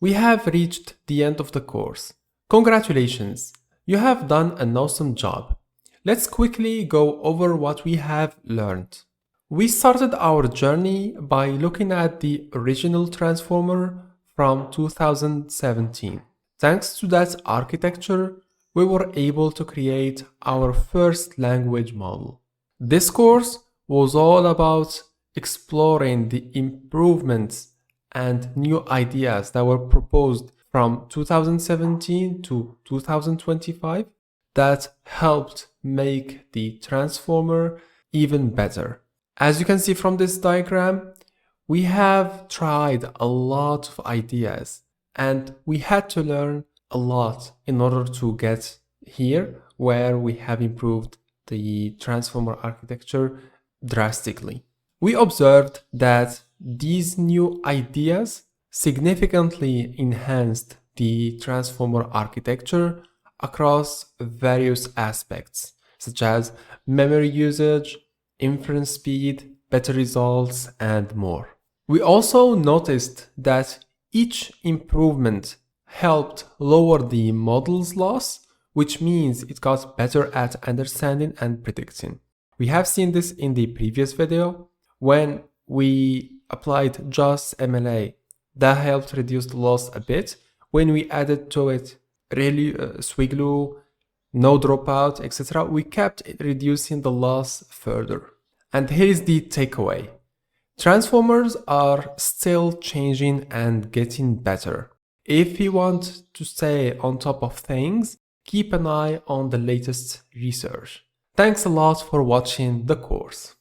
we have reached the end of the course. Congratulations, you have done an awesome job. Let's quickly go over what we have learned. We started our journey by looking at the original transformer from 2017. Thanks to that architecture, we were able to create our first language model. This course was all about exploring the improvements and new ideas that were proposed from 2017 to 2025 that helped make the transformer even better. As you can see from this diagram, we have tried a lot of ideas and we had to learn a lot in order to get here where we have improved the transformer architecture drastically. We observed that these new ideas significantly enhanced the transformer architecture across various aspects, such as memory usage, inference speed, better results, and more. We also noticed that each improvement helped lower the model's loss, which means it got better at understanding and predicting. We have seen this in the previous video when we applied just MLA. That helped reduce the loss a bit. When we added to it really Swiglu, no dropout, etc., we kept reducing the loss further. And here is the takeaway. Transformers are still changing and getting better. If you want to stay on top of things, keep an eye on the latest research. Thanks a lot for watching the course.